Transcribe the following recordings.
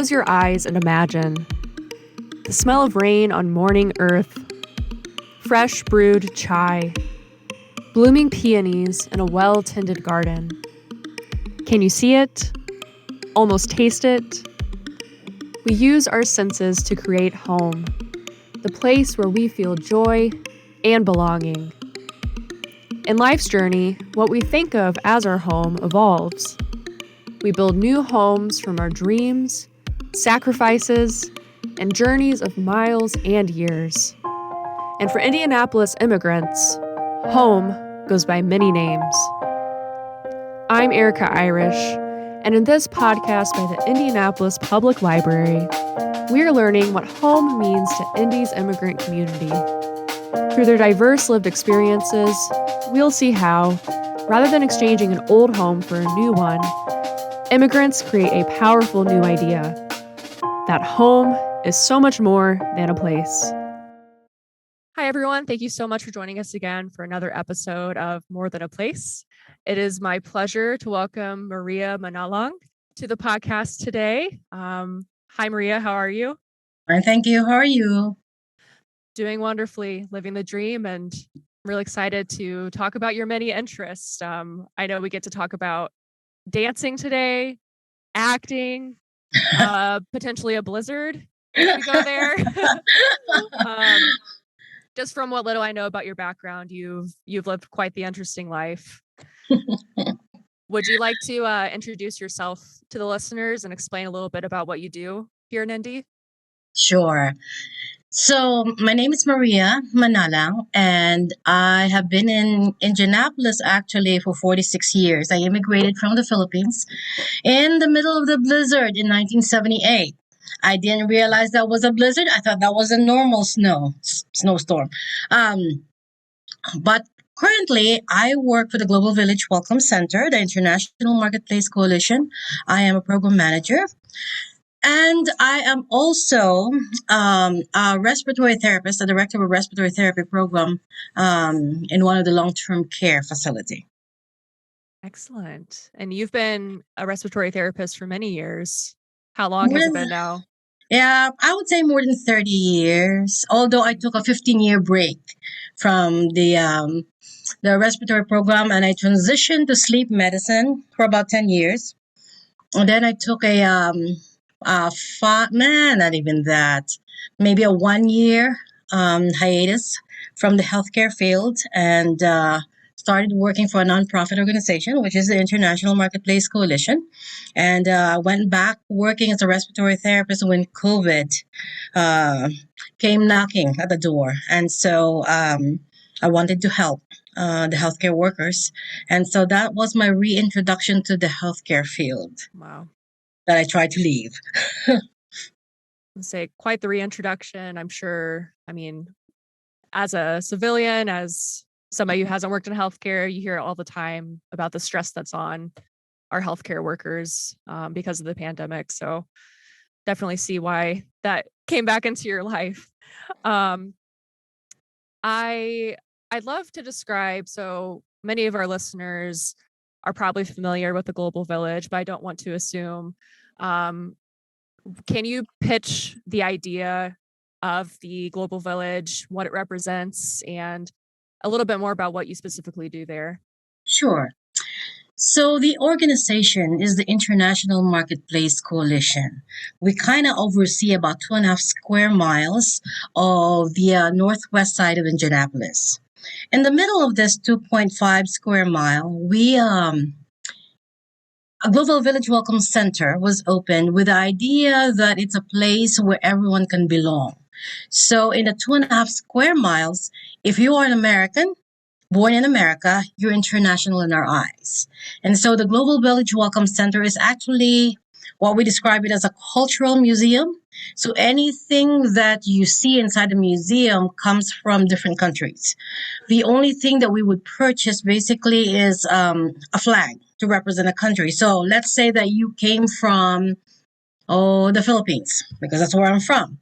Close your eyes and imagine the smell of rain on morning earth, fresh brewed chai, blooming peonies in a well-tended garden. Can you see it? Almost taste it? We use our senses to create home, the place where we feel joy and belonging. In life's journey, what we think of as our home evolves. We build new homes from our dreams, sacrifices, and journeys of miles and years. And for Indianapolis immigrants, home goes by many names. I'm Erica Irish, and in this podcast by the Indianapolis Public Library, we're learning what home means to Indy's immigrant community. Through their diverse lived experiences, we'll see how, rather than exchanging an old home for a new one, immigrants create a powerful new idea, that home is so much more than a place. Hi, everyone. Thank you so much for joining us again for another episode of More Than a Place. It is my pleasure to welcome Maria Manalang to the podcast today. Hi, Maria. How are you? Fine, thank you. How are you? Doing wonderfully, living the dream, and I'm really excited to talk about your many interests. I know we get to talk about dancing today, acting, potentially a blizzard if we go there. Just from what little I know about your background, you've lived quite the interesting life. Would you like to introduce yourself to the listeners and explain a little bit about what you do here in Indy? Sure. So my name is Maria Manalang, and I have been in Indianapolis actually for 46 years. I immigrated from the Philippines in the middle of the blizzard in 1978. I didn't realize that was a blizzard. I thought that was a normal snowstorm. But currently, I work for the Global Village Welcome Center, the International Marketplace Coalition. I am a program manager. And I am also a respiratory therapist, a director of a respiratory therapy program in one of the long-term care facility. Excellent. And you've been a respiratory therapist for many years. How long has it been now? Yeah, I would say more than 30 years, although I took a 15-year break from the respiratory program, and I transitioned to sleep medicine for about 10 years. And then I took not even that, maybe a 1 year hiatus from the healthcare field, and started working for a nonprofit organization, which is the International Marketplace Coalition. And went back working as a respiratory therapist when COVID came knocking at the door. And so I wanted to help the healthcare workers. And so that was my reintroduction to the healthcare field. Wow. That I tried to leave. Say quite the reintroduction, I'm sure. I mean, as a civilian, as somebody who hasn't worked in healthcare, you hear all the time about the stress that's on our healthcare workers because of the pandemic. So definitely see why that came back into your life. I'd love to describe, so many of our listeners are probably familiar with the Global Village, but I don't want to assume. Can you pitch the idea of the Global Village, what it represents, and a little bit more about what you specifically do there? Sure. So the organization is the International Marketplace Coalition. We kind of oversee about 2.5 square miles of the northwest side of Indianapolis. In the middle of this 2.5 square mile, a Global Village Welcome Center was opened with the idea that it's a place where everyone can belong. So in the 2.5 square miles, if you are an American, born in America, you're international in our eyes. And so the Global Village Welcome Center is actually what we describe it as a cultural museum. So anything that you see inside the museum comes from different countries. The only thing that we would purchase basically is a flag to represent a country. So let's say that you came from the Philippines, because that's where I'm from.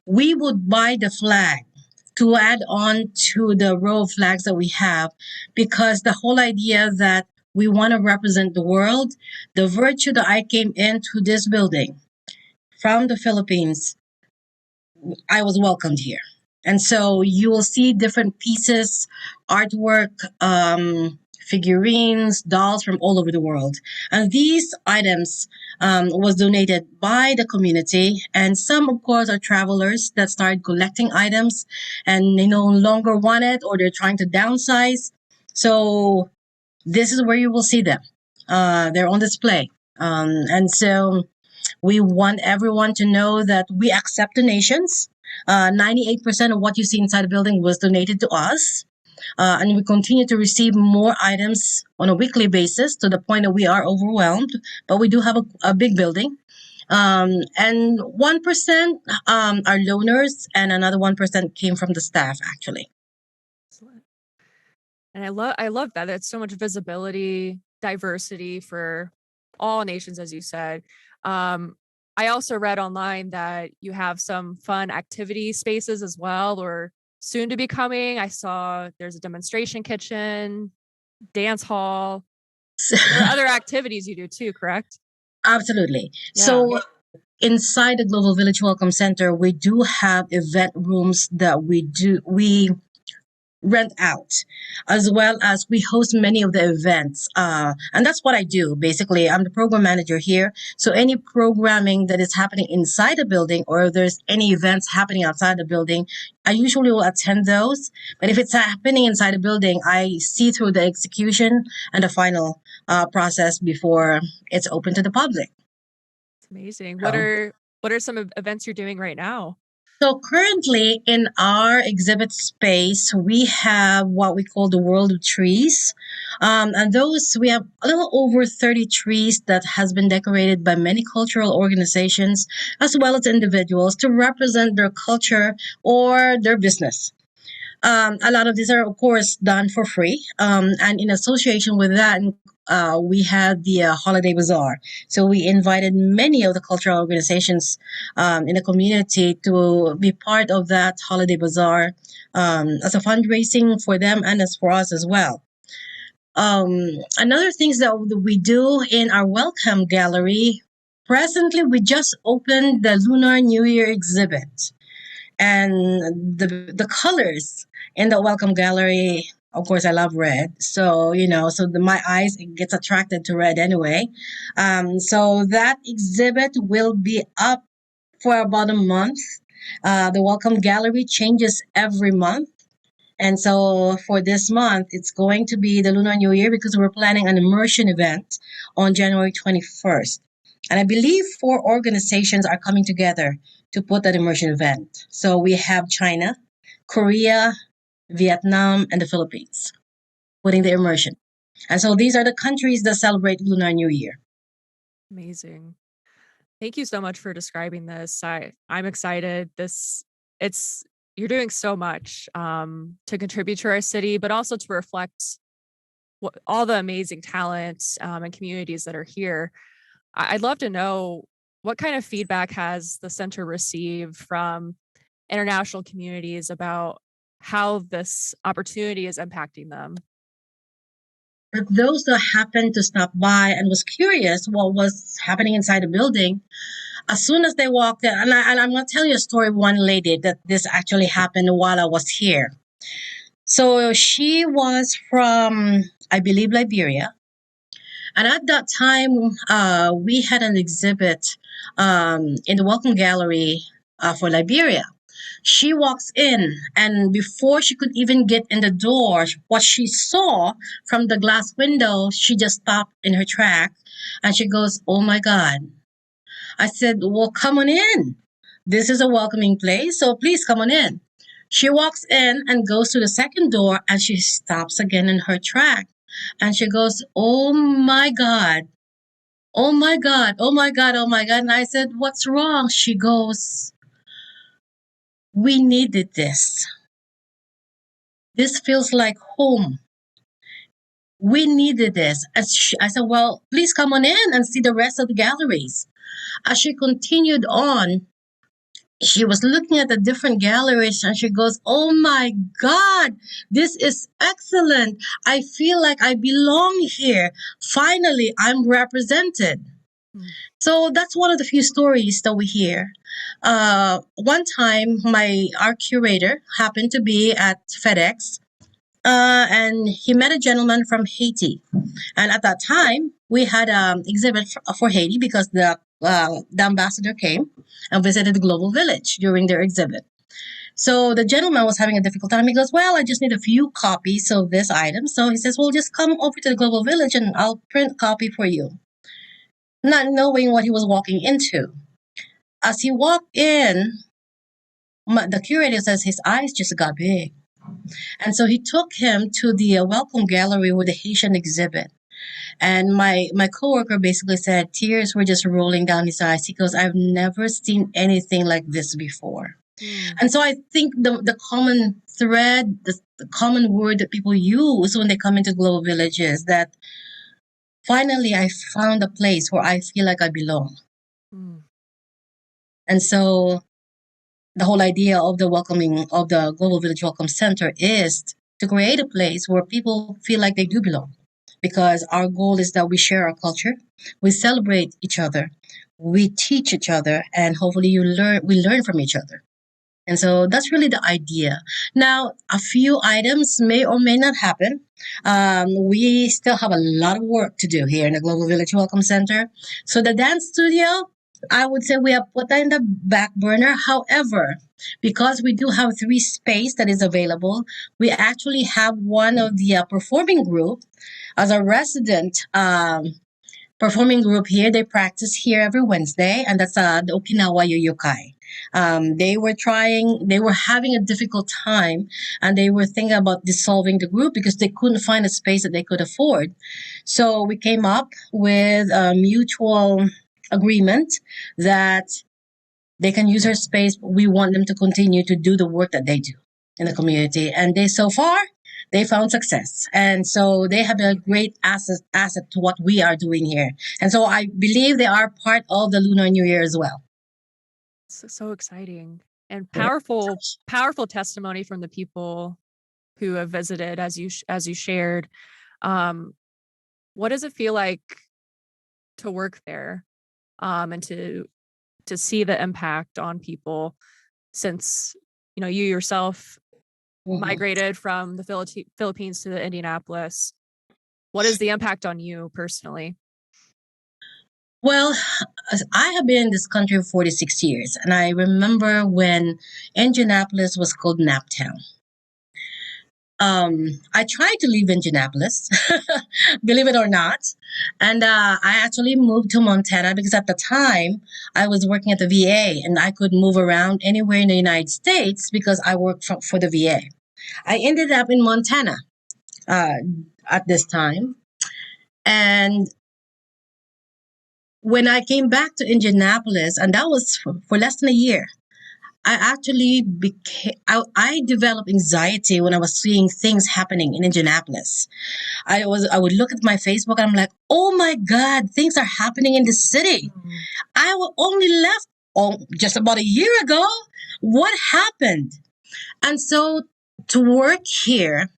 We would buy the flag to add on to the row of flags that we have, because the whole idea that we want to represent the world, the virtue that I came into this building from the Philippines, I was welcomed here. And so you will see different pieces, artwork, figurines, dolls from all over the world. And these items was donated by the community. And some, of course, are travelers that started collecting items and they no longer want it or they're trying to downsize. So this is where you will see them. They're on display. And so we want everyone to know that we accept donations. 98% of what you see inside the building was donated to us. And we continue to receive more items on a weekly basis to the point that we are overwhelmed. But we do have a big building. And 1% are loners, and another 1% came from the staff, actually. Excellent. And I love that. It's so much visibility, diversity for all nations, as you said. I also read online that you have some fun activity spaces as well, or soon to be coming. I saw there's a demonstration kitchen, dance hall. There are other activities you do too, correct? Absolutely. Yeah. So inside the Global Village Welcome Center, we do have event rooms that we rent out, as well as we host many of the events. And that's what I do. Basically, I'm the program manager here. So any programming that is happening inside the building, or if there's any events happening outside the building, I usually will attend those. But if it's happening inside the building, I see through the execution and the final process before it's open to the public. It's amazing. What are some events you're doing right now? So currently in our exhibit space, we have what we call the World of Trees. And those, we have a little over 30 trees that has been decorated by many cultural organizations as well as individuals to represent their culture or their business. A lot of these are, of course, done for free. And in association with that, we had the Holiday Bazaar. So we invited many of the cultural organizations in the community to be part of that Holiday Bazaar as a fundraising for them and as for us as well. Another things that we do in our welcome gallery, presently we just opened the Lunar New Year exhibit. And the colors in the welcome gallery, of course, I love red. So, my eyes it gets attracted to red anyway. So that exhibit will be up for about a month. The welcome gallery changes every month. And so for this month, it's going to be the Lunar New Year because we're planning an immersion event on January 21st. And I believe 4 organizations are coming together to put that immersion event. So we have China, Korea, Vietnam, and the Philippines putting the immersion. And so these are the countries that celebrate Lunar New Year. Amazing. Thank you so much for describing this. I'm excited. You're doing so much to contribute to our city, but also to reflect all the amazing talents and communities that are here. I'd love to know what kind of feedback has the center received from international communities about how this opportunity is impacting them? For those that happened to stop by and was curious what was happening inside the building, as soon as they walked in, and I'm going to tell you a story of one lady that this actually happened while I was here. So she was from, I believe, Liberia. And at that time, we had an exhibit in the Welcome Gallery for Liberia. She walks in, and before she could even get in the door, what she saw from the glass window, she just stopped in her track and she goes, "Oh my God." I said, "Well, come on in. This is a welcoming place, so please come on in." She walks in and goes to the second door and she stops again in her track. And she goes, "Oh my God. Oh my God. Oh my God. Oh my God." And I said, "What's wrong?" She goes, "We needed this. This feels like home. We needed this." I said, "Well, please come on in and see the rest of the galleries." As she continued on, she was looking at the different galleries and she goes, "Oh my God, this is excellent. I feel like I belong here. Finally, I'm represented." Mm. So that's one of the few stories that we hear. One time, our curator happened to be at FedEx, and he met a gentleman from Haiti. And at that time, we had an exhibit for Haiti because the ambassador came and visited the Global Village during their exhibit. So the gentleman was having a difficult time. He goes, "Well, I just need a few copies of this item." So he says, "Well, just come over to the Global Village and I'll print a copy for you." Not knowing what he was walking into. As he walked in, the curator says his eyes just got big. And so he took him to the welcome gallery with the Haitian exhibit. And my coworker basically said tears were just rolling down his eyes. He goes, "I've never seen anything like this before." Mm. And so I think the common thread, the common word that people use when they come into Global Village is that finally I found a place where I feel like I belong. Mm. And so the whole idea of the welcoming of the Global Village Welcome Center is to create a place where people feel like they do belong. Because our goal is that we share our culture, we celebrate each other, we teach each other, and hopefully we learn from each other. And so that's really the idea. Now, a few items may or may not happen. We still have a lot of work to do here in the Global Village Welcome Center. So the dance studio, I would say we have put that in the back burner. However, because we do have 3 space that is available, we actually have one of the performing group as a resident performing group here. They practice here every Wednesday, and that's the Okinawa Yoyokai. They were having a difficult time, and they were thinking about dissolving the group because they couldn't find a space that they could afford. So we came up with a mutual agreement that they can use our space, but we want them to continue to do the work that they do in the community. And so far, they found success. And so they have a great asset to what we are doing here. And so I believe they are part of the Lunar New Year as well. So exciting and powerful testimony from the people who have visited, as you shared. What does it feel like to work there, and to see the impact on people since you yourself migrated from the Philippines to Indianapolis? What is the impact on you personally? Well, I have been in this country for 46 years, and I remember when Indianapolis was called Naptown. I tried to leave Indianapolis, believe it or not. And I actually moved to Montana because at the time I was working at the VA and I could move around anywhere in the United States because I worked for the VA. I ended up in Montana at this time. And when I came back to Indianapolis, and that was for less than a year, I developed anxiety when I was seeing things happening in Indianapolis. I would look at my Facebook and I'm like, "Oh my God, things are happening in the city. I only left just about a year ago. What happened?" And so to work here,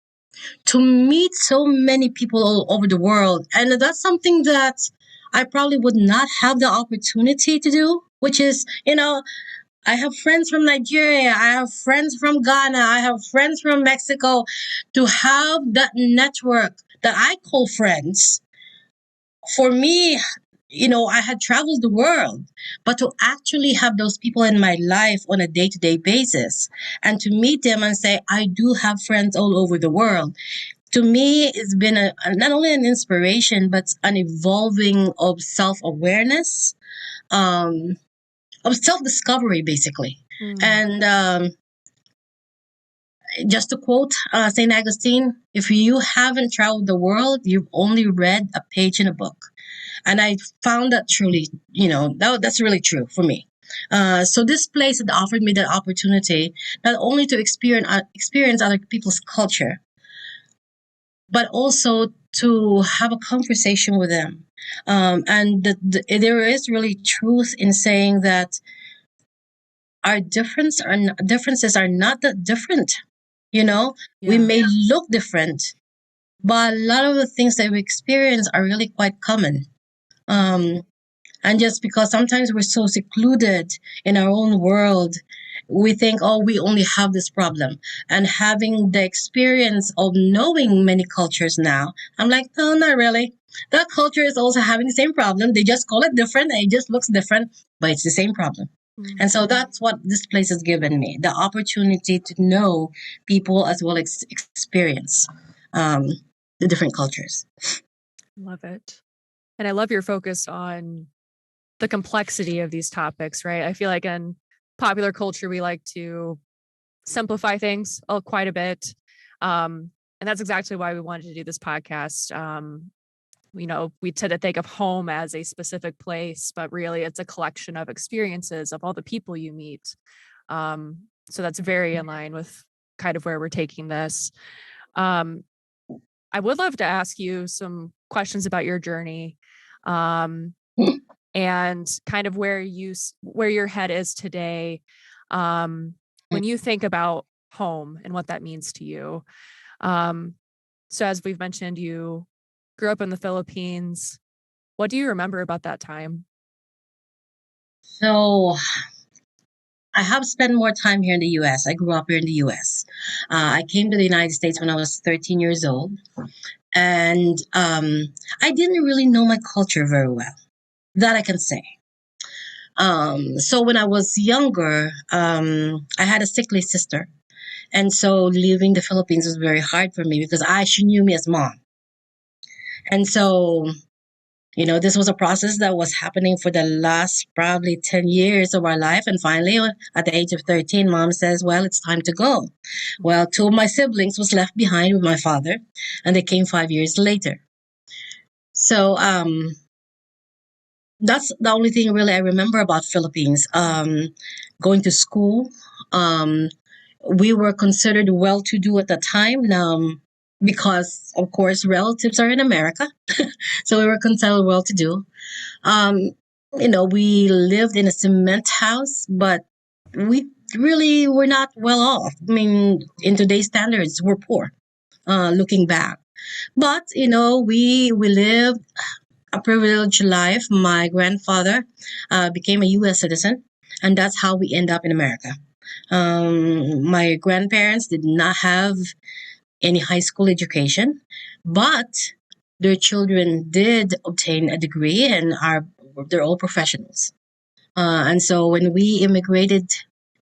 to meet so many people all over the world, and that's something that I probably would not have the opportunity to do, which is, I have friends from Nigeria. I have friends from Ghana. I have friends from Mexico. To have that network that I call friends, for me, I had traveled the world, but to actually have those people in my life on a day-to-day basis and to meet them and say, I do have friends all over the world. To me, it's been not only an inspiration, but an evolving of self-awareness, of self-discovery, basically. And just to quote St. Augustine, if you haven't traveled the world, you've only read a page in a book. And I found that truly, that's really true for me. So this place had offered me the opportunity not only to experience other people's culture, but also to have a conversation with them. And there is really truth in saying that our differences are not that different. We may look different, but a lot of the things that we experience are really quite common. And just because sometimes we're so secluded in our own world, we think, oh, we only have this problem. And having the experience of knowing many cultures now, I'm like, no, not really. That culture is also having the same problem. They just call it different. And it just looks different, but it's the same problem. And so that's what this place has given me, the opportunity to know people as well as experience um, the different cultures. Love it. And I love your focus on the complexity of these topics, right? I feel like in popular culture, we like to simplify things quite a bit. And that's exactly why we wanted to do this podcast. We tend to think of home as a specific place, but really it's a collection of experiences of all the people you meet. So that's very in line with kind of where we're taking this. I would love to ask you some questions about your journey, and kind of where your head is today, when you think about home and what that means to you. So as we've mentioned, you grew up in the Philippines. What do you remember about that time? So I have spent more time here in the US. I grew up here in the US. I came to the United States when I was 13 years old. And I didn't really know my culture very well. That I can say. So when I was younger, I had a sickly sister. And so leaving the Philippines was very hard for me because she knew me as mom. And so, this was a process that was happening for the last probably 10 years of our life. And finally, at the age of 13, mom says, well, it's time to go. Well, two of my siblings was left behind with my father, and they came 5 years later. So that's the only thing really I remember about Philippines. Going to school, we were considered well-to-do at the time. Because of course relatives are in America, so we were considered well-to-do. Um, we lived in a cement house, but we really were not well off. I mean, in today's standards, we're poor. Looking back, but we lived a privileged life. My grandfather became a U.S. citizen, and that's how we end up in America. My grandparents did not have any high school education, but their children did obtain a degree and they're all professionals. And so when we immigrated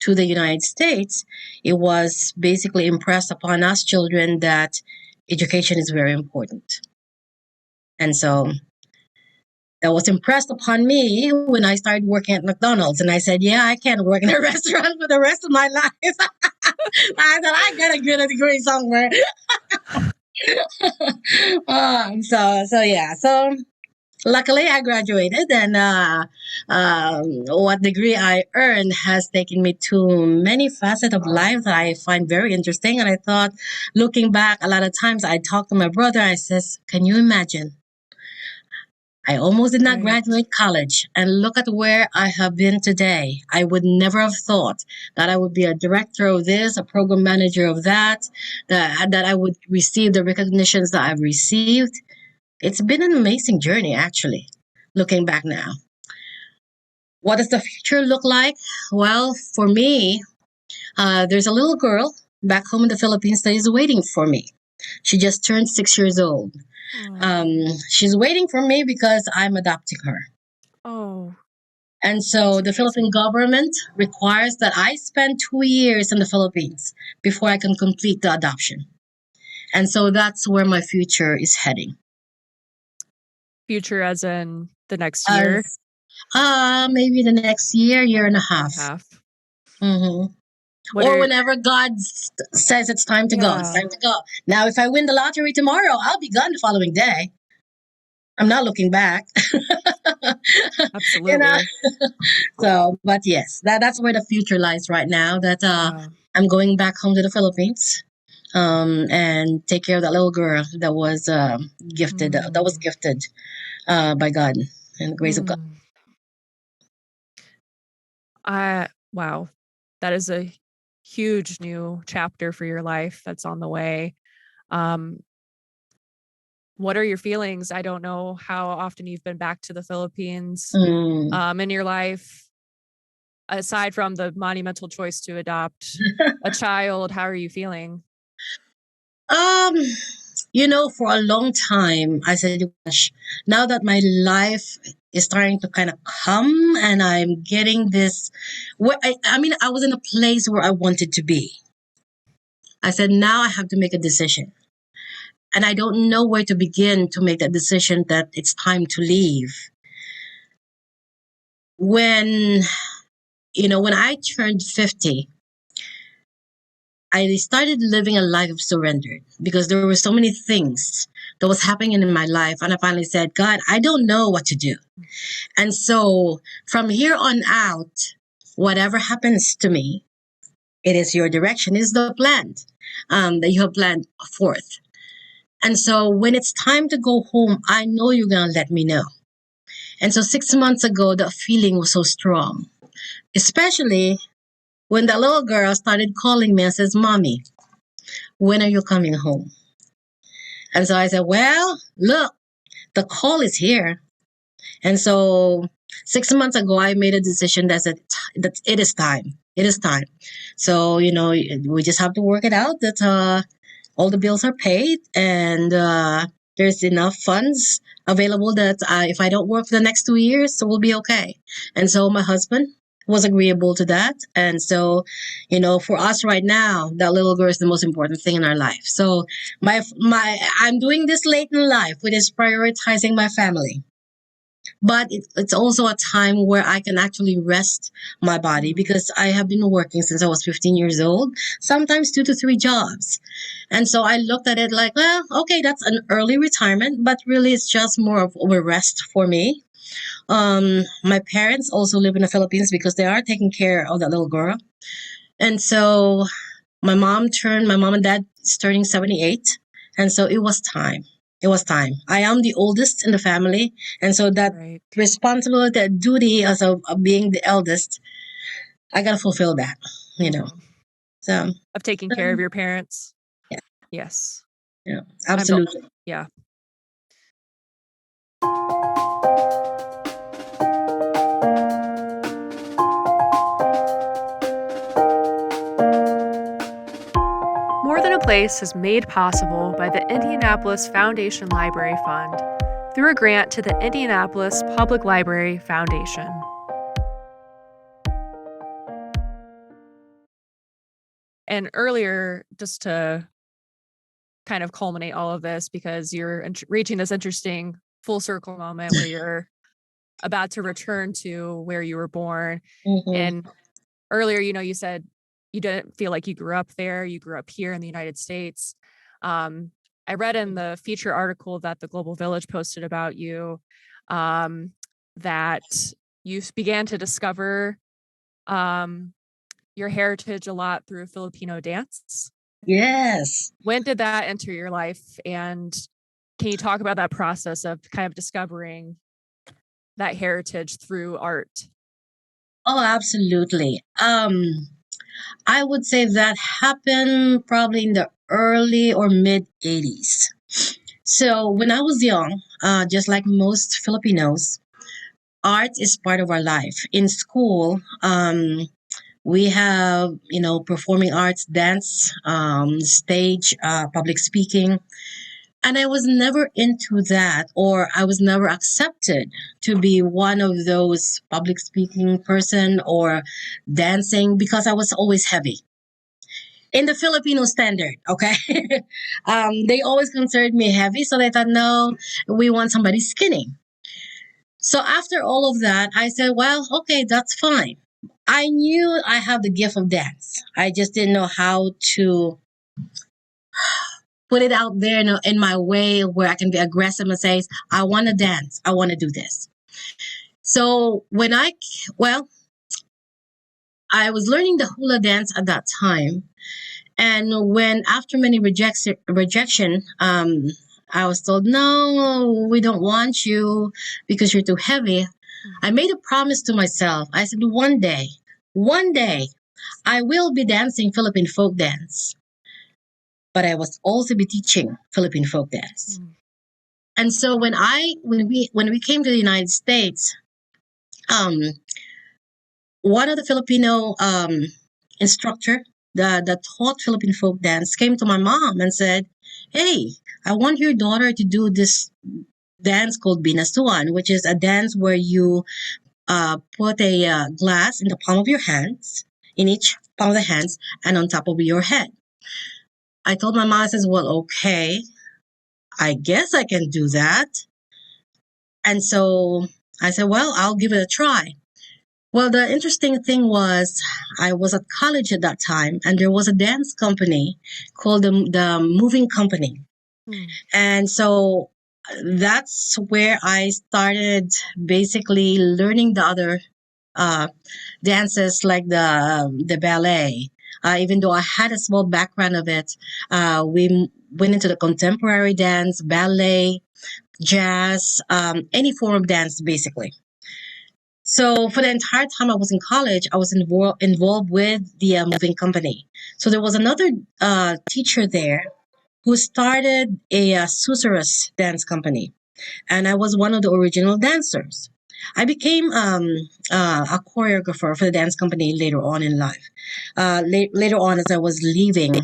to the United States, it was basically impressed upon us children that education is very important. And so that was impressed upon me when I started working at McDonald's. And I said, yeah, I can't work in a restaurant for the rest of my life. I said, I gotta get a degree somewhere. So luckily I graduated, and what degree I earned has taken me to many facets of life that I find very interesting. And I thought, looking back, a lot of times I talk to my brother, I says, can you imagine? I almost did not graduate college, and look at where I have been today. I would never have thought that I would be a director of this, a program manager of that I would receive the recognitions that I've received. It's been an amazing journey, actually, looking back now. What does the future look like? Well, for me, there's a little girl back home in the Philippines that is waiting for me. She just turned 6 years old. She's waiting for me because I'm adopting her. Oh. And so the Philippine government requires that I spend 2 years in the Philippines before I can complete the adoption. And so that's where my future is heading. Future as in the next year? Maybe the next year and a half. Mm-hmm. Or whenever God says it's time to go, it's time to go. Now, if I win the lottery tomorrow, I'll be gone the following day. I'm not looking back. Absolutely. So, but yes, that's where the future lies right now. That I'm going back home to the Philippines, and take care of that little girl that was gifted. That was gifted by God and the grace of God. Wow, that is a huge new chapter for your life that's on the way. What are your feelings? I don't know how often you've been back to the Philippines Mm. in your life. Aside from the monumental choice to adopt a child, how are you feeling? Um, for a long time, I said, gosh, now that my life is starting to kind of come and I'm getting this, I was in a place where I wanted to be. I said, now I have to make a decision. And I don't know where to begin to make that decision that it's time to leave. When, when I turned 50, I started living a life of surrender because there were so many things that was happening in my life. And I finally said, God, I don't know what to do. And so from here on out, whatever happens to me, it is your direction, is the plan that you have planned forth. And so when it's time to go home, I know you're going to let me know. And so 6 months ago, the feeling was so strong, especially when the little girl started calling me and says, Mommy, when are you coming home? And so I said, well, look, the call is here. And so 6 months ago, I made a decision that said that it is time. It is time. So, we just have to work it out that all the bills are paid and there's enough funds available that if I don't work for the next 2 years, so we'll be okay. And so my husband was agreeable to that. And so, for us right now, that little girl is the most important thing in our life. So I'm doing this late in life, which is prioritizing my family. But it's also a time where I can actually rest my body because I have been working since I was 15 years old, sometimes 2 to 3 jobs. And so I looked at it like, well, okay, that's an early retirement, but really it's just more of a rest for me. My parents also live in the Philippines because they are taking care of that little girl. And so my mom and dad is turning 78. And so it was time. It was time. I am the oldest in the family. And so that Right. responsibility, that duty as of being the eldest, I got to fulfill that, So, Of taking care of your parents. yeah, Yes. yeah, I'm the absolutely. yeah. More Than a Place is made possible by the Indianapolis Foundation Library Fund through a grant to the Indianapolis Public Library Foundation. And earlier, just to kind of culminate all of this, because you're reaching this interesting full circle moment where you're about to return to where you were born. Mm-hmm. And earlier, you said you didn't feel like you grew up there. You grew up here in the United States. I read in the feature article that the Global Village posted about you that you began to discover your heritage a lot through Filipino dance. Yes. When did that enter your life? And can you talk about that process of kind of discovering that heritage through art? Oh, absolutely. I would say that happened probably in the early or mid 80s. So when I was young, just like most Filipinos, art is part of our life. In school, we have, performing arts, dance, stage, public speaking. And I was never into that, or I was never accepted to be one of those public speaking person or dancing because I was always heavy. In the Filipino standard, okay? They always considered me heavy, so they thought, no, we want somebody skinny. So after all of that, I said, well, okay, that's fine. I knew I have the gift of dance. I just didn't know how to put it out there in my way where I can be aggressive and say, I want to dance. I want to do this. So I was learning the hula dance at that time. And when after many rejection, I was told, no, we don't want you because you're too heavy. I made a promise to myself. I said, one day, I will be dancing Philippine folk dance. But I was also be teaching Philippine folk dance. And so when we came to the United States, um, one of the Filipino instructor that taught Philippine folk dance came to my mom and said, "Hey, I want your daughter to do this dance called binasuan, which is a dance where you put a glass in the palm of your hands, in each palm of the hands, and on top of your head." I told my mom, I says, "Well, okay, I guess I can do that." And so I said, "Well, I'll give it a try." Well, the interesting thing was, I was at college at that time, and there was a dance company called the Moving Company. Hmm. And so that's where I started basically learning the other uh, dances like the ballet. Even though I had a small background of it, we went into the contemporary dance, ballet, jazz, any form of dance, basically. So for the entire time I was in college, I was involved with the moving company. So there was another teacher there who started a Susurrus dance company, and I was one of the original dancers. I became a choreographer for the dance company later on in life. Later on, as I was leaving,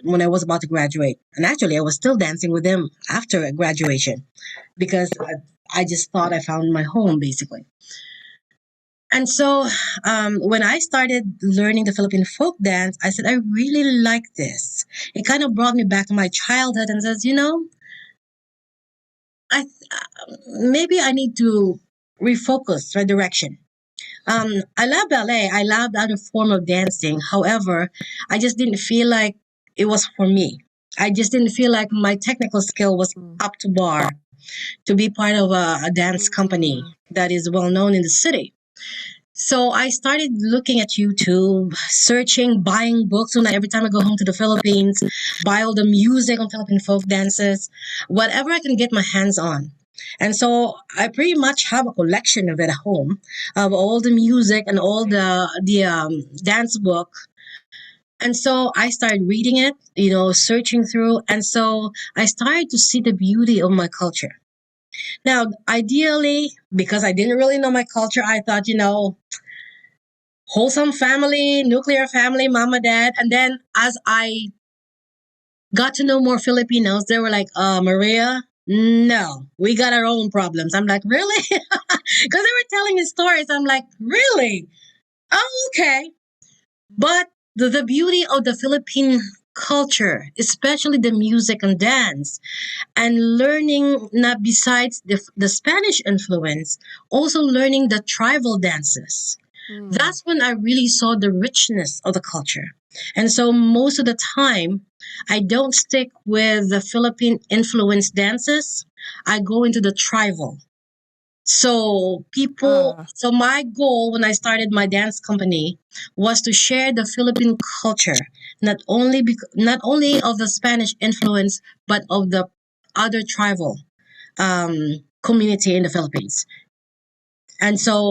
when I was about to graduate, and actually I was still dancing with them after graduation because I just thought I found my home basically. And so when I started learning the Philippine folk dance, I said, I really like this. It kind of brought me back to my childhood and says, maybe I need to refocus my direction. I love ballet. I love the other form of dancing. However, I just didn't feel like it was for me. I just didn't feel like my technical skill was up to bar to be part of a dance company that is well known in the city. So I started looking at YouTube, searching, buying books when every time I go home to the Philippines, buy all the music on Philippine folk dances, whatever I can get my hands on. And so I pretty much have a collection of it at home, of all the music and all the dance book. And so I started reading it, searching through. And so I started to see the beauty of my culture. Now, ideally, because I didn't really know my culture, I thought, wholesome family, nuclear family, mama, dad. And then as I got to know more Filipinos, they were like, Maria, no, we got our own problems. I'm like, really? Because they were telling me stories. I'm like, really? Oh, okay. But the beauty of the Philippine culture, especially the music and dance, and learning not besides the Spanish influence, also learning the tribal dances. That's when I really saw the richness of the culture. And so most of the time, I don't stick with the Philippine influenced dances. I go into the tribal. So my goal when I started my dance company was to share the Philippine culture, not only of the Spanish influence, but of the other tribal community in the Philippines. And so,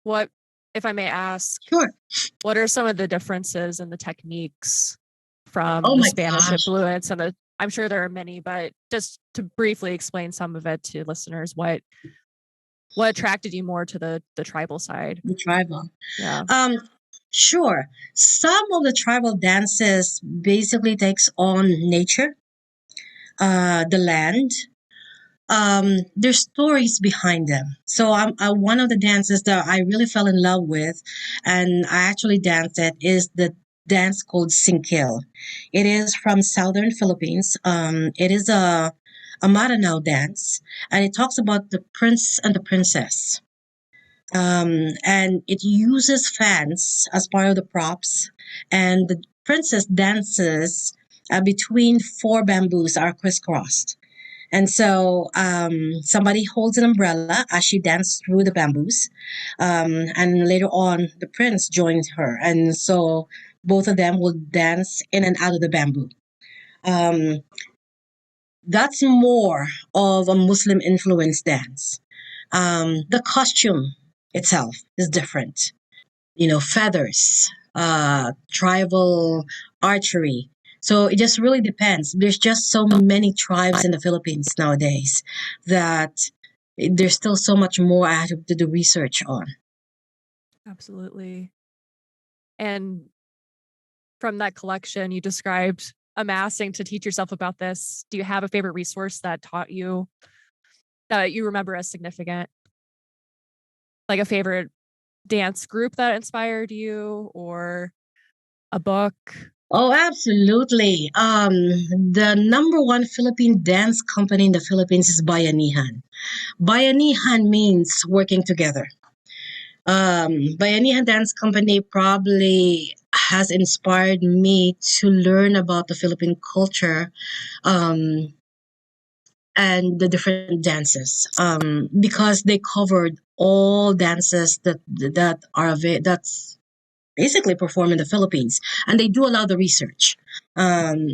what, if I may ask, sure. what are some of the differences in the techniques from Oh the my Spanish gosh. influence? And I'm sure there are many, but just to briefly explain some of it to listeners, what attracted you more to the tribal side? The tribal. Yeah. Sure. Some of the tribal dances basically takes on nature, the land. There's stories behind them. So one of the dances that I really fell in love with, and I actually danced it, is the dance called Singkil. It is from southern Philippines. It is a Maranao dance, and it talks about the prince and the princess. And it uses fans as part of the props, and the princess dances between four bamboos are crisscrossed. And so somebody holds an umbrella as she dances through the bamboos. And later on, the prince joins her. And so both of them will dance in and out of the bamboo. Um, that's more of a Muslim influenced dance. The costume itself is different. Feathers, tribal archery, So it just really depends. There's just so many tribes in the Philippines nowadays that there's still so much more I have to do research on. Absolutely. And from that collection you described amassing to teach yourself about this, do you have a favorite resource that taught you that you remember as significant? Like a favorite dance group that inspired you or a book? Oh, absolutely. The number one Philippine dance company in the Philippines is Bayanihan. Bayanihan means working together. Bayanihan Dance Company probably has inspired me to learn about the Philippine culture um, and the different dances because they covered all dances that's basically performed in the Philippines, and they do a lot of the research. Um,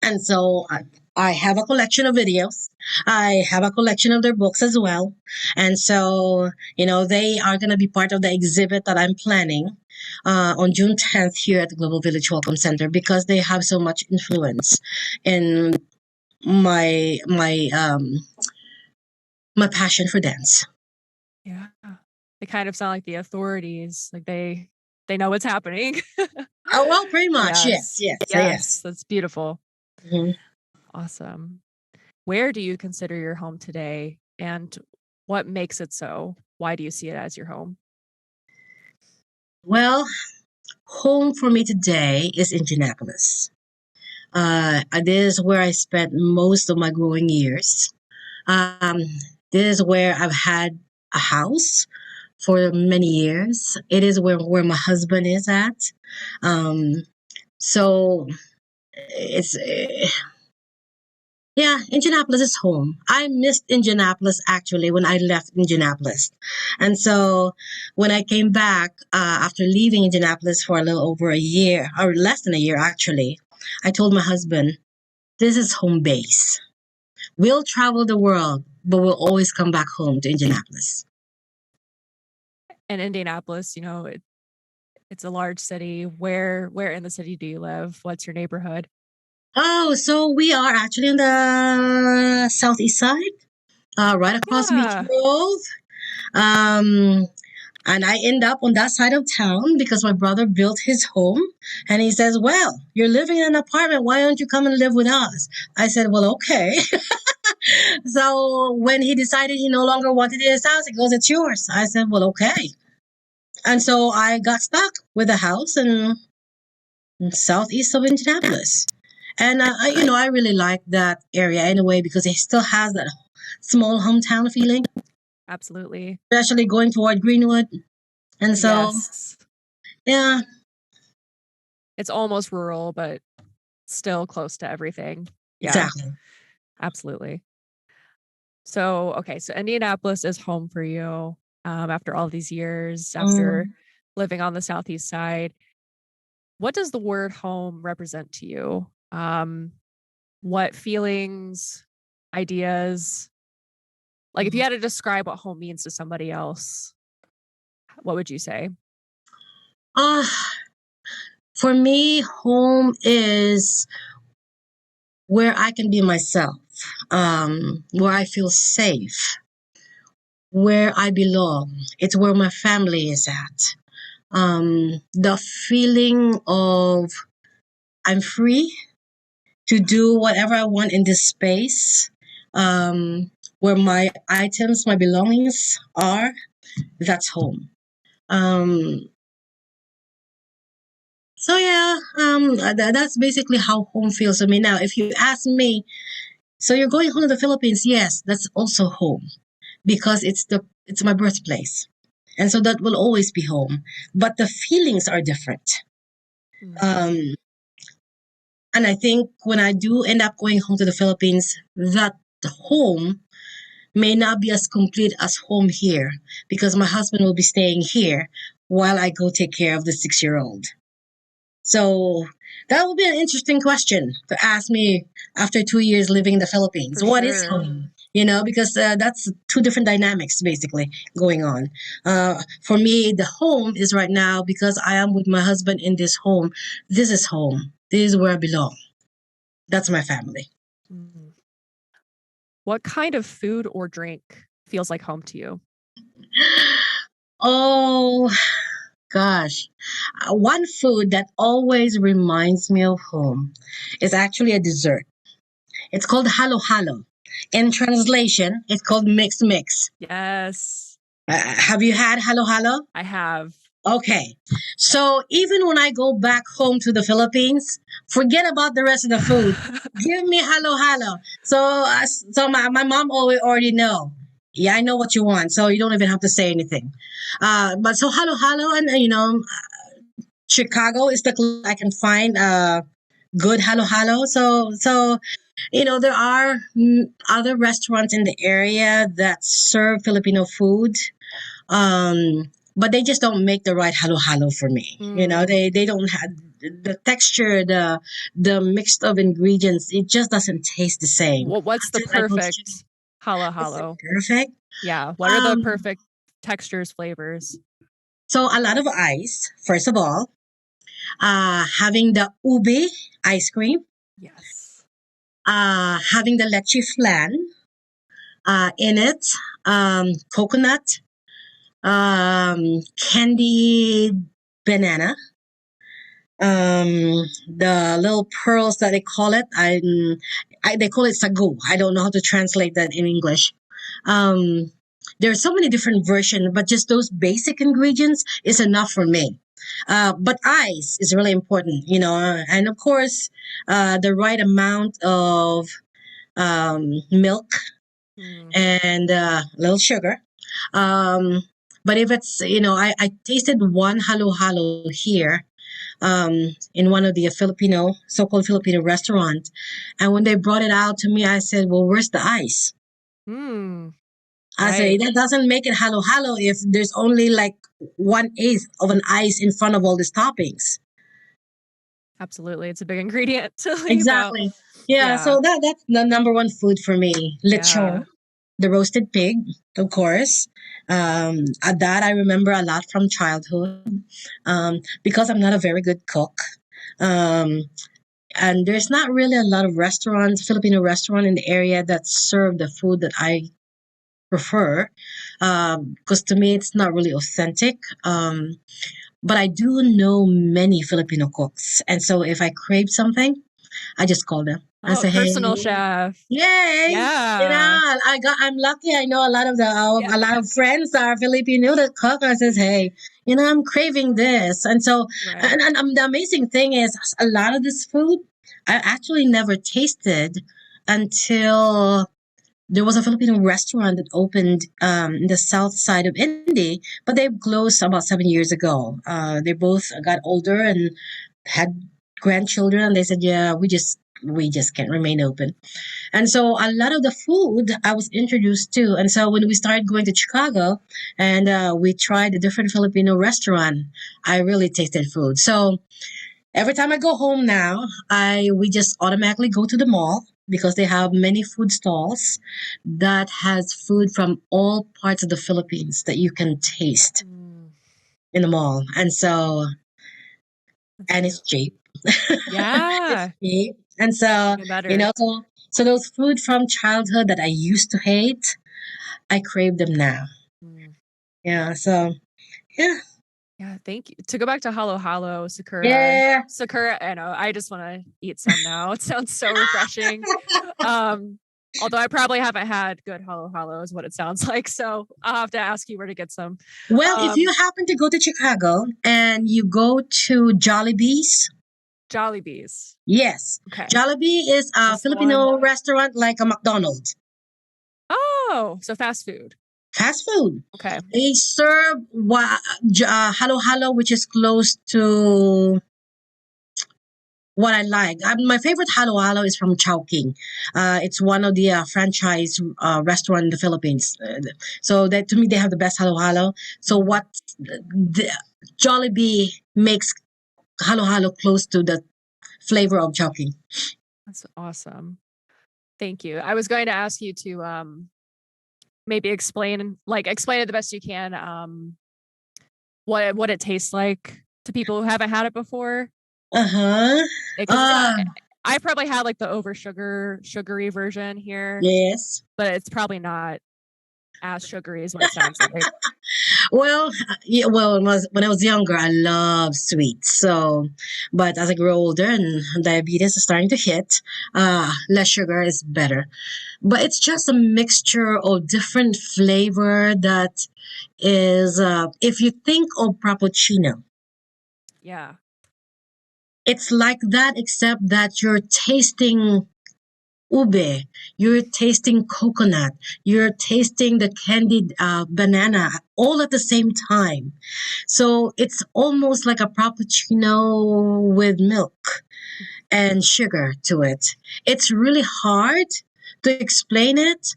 and so I have a collection of videos. I have a collection of their books as well. And so, they are going to be part of the exhibit that I'm planning on June 10th here at the Global Village Welcome Center because they have so much influence in my passion for dance. Yeah. They kind of sound like the authorities. Like they know what's happening. Oh, well, pretty much. Yes. Yes. That's beautiful. Mhm. Awesome. Where do you consider your home today, and what makes it so? Why do you see it as your home? Well, home for me today is Indianapolis. This is where I spent most of my growing years. Um, this is where I've had a house for many years. It is where my husband is at. Um, so it's yeah, Indianapolis is home. I missed Indianapolis actually when I left Indianapolis. And so when I came back after leaving Indianapolis for a little over a year, or less than a year actually, I told my husband, this is home base. We'll travel the world, but we'll always come back home to Indianapolis. And Indianapolis, it's a large city. Where in the city do you live? What's your neighborhood? Oh, so we are actually on the southeast side, right across Beach Yeah. Grove. Um, and I end up on that side of town because my brother built his home. And he says, well, you're living in an apartment. Why don't you come and live with us? I said, well, okay. So when he decided he no longer wanted his house, he goes, it's yours. I said, well, okay. And so I got stuck with a house in southeast of Indianapolis. And I really like that area anyway because it still has that small hometown feeling, Absolutely. especially going toward Greenwood. And so, Yes. yeah, It's almost rural, but still close to everything. Yeah, exactly. absolutely. So, okay, so Indianapolis is home for you after all these years, after living on the southeast side. What does the word home represent to you? What feelings, ideas? Like if you had to describe what home means to somebody else, what would you say? Uh, for me, home is where I can be myself, where I feel safe, where I belong. It's where my family is at. The feeling of I'm free to do whatever I want in this space, where my items, my belongings are, that's home. So yeah, that's basically how home feels to me now. If you ask me, so you're going home to the Philippines? Yes, that's also home because it's my birthplace, and so that will always be home. But the feelings are different. Um, and I think when I do end up going home to the Philippines, that home may not be as complete as home here because my husband will be staying here while I go take care of the 6-year-old. So that will be an interesting question to ask me after 2 years living in the Philippines. For What is sure. home? Because that's two different dynamics basically going on. For me, the home is right now because I am with my husband in this home. This is home. This is where I belong. That's my family. Mm. What kind of food or drink feels like home to you? Oh, gosh. One food that always reminds me of home is actually a dessert. It's called halo halo. In translation, it's called mix mix. Yes, Have you had halo halo? I have. Okay. So even when I go back home to the Philippines, forget about the rest of the food. Give me halo halo. So my mom already know. Yeah, I know what you want. So you don't even have to say anything. But so halo halo and Chicago is the closest I can find good halo halo. So there are other restaurants in the area that serve Filipino food. But they just don't make the right halo halo for me. They don't have the texture, the mix of ingredients. It just doesn't taste the same. What's the Until I go to- perfect halo It's halo? perfect. Yeah. What are the Um, perfect textures, flavors? so a lot of ice, first of all. Having the ube ice cream. Yes. Having the leche flan. In it, coconut, candied banana, the little pearls that they call it. They call it sagu. I don't know how to translate that in English. Um, there are so many different versions, but just those basic ingredients is enough for me. But ice is really important, and of course, the right amount of milk Mm. and a little sugar. Um, but if it's, I tasted one halo halo here in one of the so-called Filipino restaurant. And when they brought it out to me, I said, well, where's the ice? Mm. I Right. said, that doesn't make it halo halo if there's only like 1/8 of an ice in front of all these toppings. Absolutely. It's a big ingredient to leave out. Exactly. Yeah, Yeah. so that's the number one food for me. Yeah. Lechon, the roasted pig, of course. That I remember a lot from childhood. Because I'm not a very good cook. Um, and there's not really a lot of restaurants, Filipino restaurant in the area that serve the food that I prefer. Because to me, it's not really authentic. But I do know many Filipino cooks. And so if I crave something, I just call them. I Oh, say, hey, personal chef. yay! Yeah. I'm lucky. I know a lot of Yeah. a lot of friends that are Filipino that cook. I says, hey, I'm craving this, and so Right. and the amazing thing is a lot of this food I actually never tasted until there was a Filipino restaurant that opened in the south side of Indy, but they closed about 7 years ago. They both got older and had grandchildren, and they said, "Yeah, we just can't remain open." And so a lot of the food I was introduced to, and so when we started going to Chicago and we tried a different Filipino restaurant, I really tasted food. So every time I go home now, we just automatically go to the mall because they have many food stalls that has food from all parts of the Philippines that you can taste Mm, in the mall. And so that's and it's beautiful. cheap. It's Yeah. cheap. And so, Even better. so those food from childhood that I used to hate, I crave them now. Mm. Yeah. So yeah. Yeah, thank you. To go back to halo halo, sakura. Yeah. Sakura, I know. I just want to eat some now. It sounds so refreshing. Um, although I probably haven't had good halo halo is what it sounds like. So I'll have to ask you where to get some. Well, if you happen to go to Chicago and you go to Jollibee's, Jollibees. yes, Okay. Jollibee is a That's the one. Filipino restaurant like a McDonald's. Oh, so fast food. Fast food. Okay. They serve halo halo, which is close to what I like. My favorite halo halo is from Chowking. It's one of the franchise restaurant in the Philippines. So that to me, they have the best halo halo. So what the Jollibee makes halo halo close to the flavor of Chowking. That's awesome. Thank you. I was going to ask you to maybe explain it the best you can what it tastes like to people who haven't had it before. Uh-huh. I probably had like the sugary version here, Yes. but it's probably not as sugary as what it sounds like. Well, yeah, well, when I was younger, I loved sweets. So, but as I grow older and diabetes is starting to hit, less sugar is better. But it's just a mixture of different flavor that is, if you think of Frappuccino, Yeah. it's like that, except that you're tasting ube, you're tasting coconut, you're tasting the candied banana all at the same time. So it's almost like a frappuccino with milk and sugar to it. It's really hard to explain it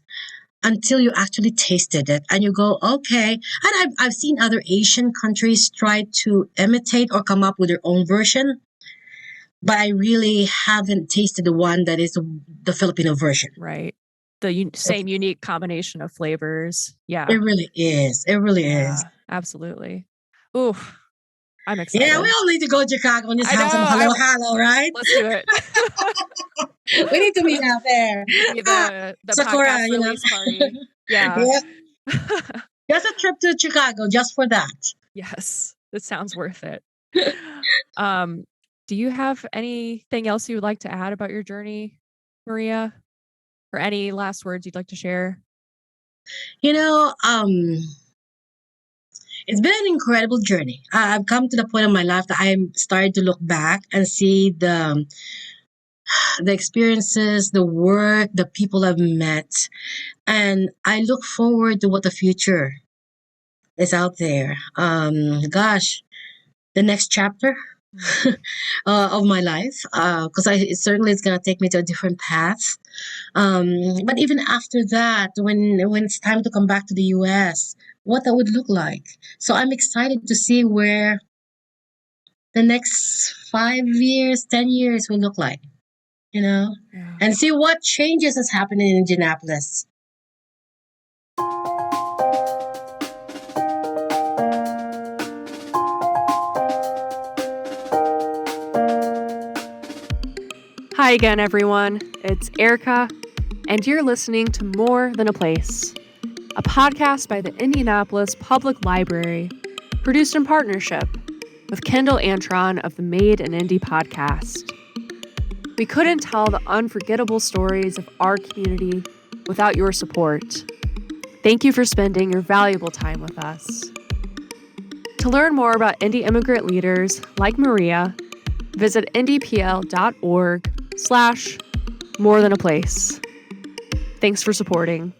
until you actually tasted it and you go, okay. And I've seen other Asian countries try to imitate or come up with their own version, but I really haven't tasted the one that is the Filipino version. Right. The same unique combination of flavors. Yeah. It really is. It really is. Absolutely. Ooh, I'm excited. Yeah, we all need to go to Chicago and just have some halo, right? Let's do it. We need to meet out there. The Sakura, podcast release party. Yeah. Just a trip to Chicago just for that. Yes. It sounds worth it. Do you have anything else you would like to add about your journey, Maria? Or any last words you'd like to share? It's been an incredible journey. I've come to the point in my life that I'm starting to look back and see the experiences, the work, the people I've met, and I look forward to what the future is out there. The next chapter of my life, because it certainly is going to take me to a different path. But even after that, when it's time to come back to the U.S., what that would look like. So I'm excited to see where the next 5 years, 10 years will look like, and see what changes is happening in Indianapolis. Hi again, everyone. It's Erica, and you're listening to More Than a Place, a podcast by the Indianapolis Public Library, produced in partnership with Kendall Antron of the Made in Indy podcast. We couldn't tell the unforgettable stories of our community without your support. Thank you for spending your valuable time with us. To learn more about Indy immigrant leaders like Maria, visit IndyPL.org/morethan-a-place. Thanks for supporting.